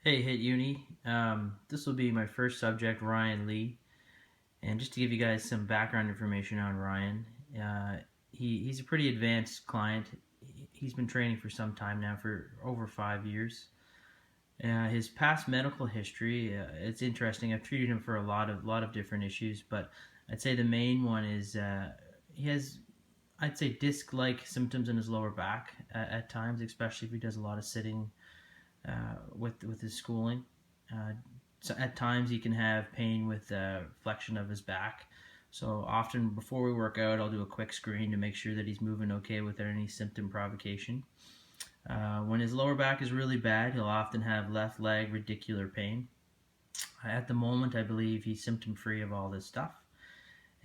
Hey, Hit Uni. This will be my first subject, Ryan Lee. And just to give you guys some background information on Ryan, uh, he's a pretty advanced client. He's been training for some time now, for over 5 years. His past medical history, it's interesting. I've treated him for a lot of different issues, but I'd say the main one is he has, I'd say, disc-like symptoms in his lower back at times, especially if he does a lot of sitting with his schooling. Uh, so at times he can have pain with flexion of his back. So often before we work out, I'll do a quick screen to make sure that he's moving okay without any symptom provocation. When his lower back is really bad, he'll often have left leg radicular pain. At the moment, I believe he's symptom free of all this stuff.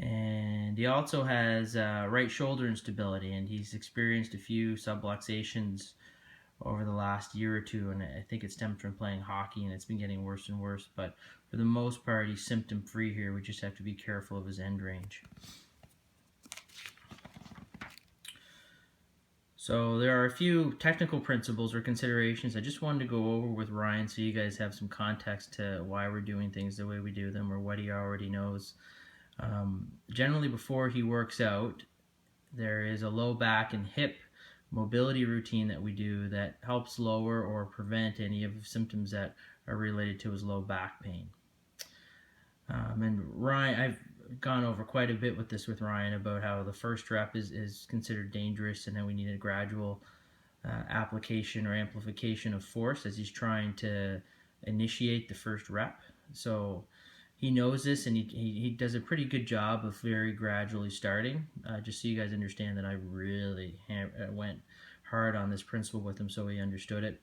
And he also has right shoulder instability, and he's experienced a few subluxations over the last year or two, and I think it stemmed from playing hockey, and it's been getting worse and worse. But for the most part, he's symptom free here. We just have to be careful of his end range. So there are a few technical principles or considerations I just wanted to go over with Ryan so you guys have some context to why we're doing things the way we do them or what he already knows. Generally, before he works out, there is a low back and hip mobility routine that we do that helps lower or prevent any of the symptoms that are related to his low back pain. And Ryan, I've gone over quite a bit with this with Ryan about how the first rep is considered dangerous and how we need a gradual application or amplification of force as he's trying to initiate the first rep. So he knows this, and he does a pretty good job of very gradually starting. Just so you guys understand that I really went hard on this principle with him so he understood it.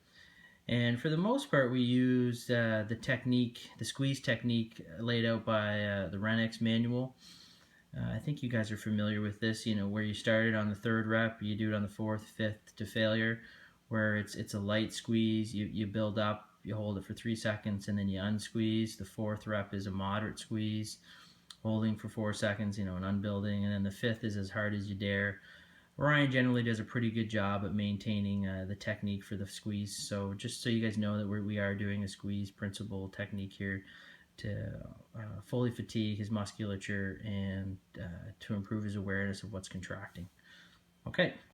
And for the most part, we use the technique, the squeeze technique laid out by the Renix manual. I think you guys are familiar with this, where you started on the third rep, you do it on the fourth, fifth to failure, where it's a light squeeze, you build up, you hold it for 3 seconds, and then you unsqueeze. The fourth rep is a moderate squeeze, holding for 4 seconds, and unbuilding, and then the fifth is as hard as you dare. Ryan generally does a pretty good job at maintaining the technique for the squeeze. So just so you guys know that we are doing a squeeze principle technique here to fully fatigue his musculature and to improve his awareness of what's contracting. Okay.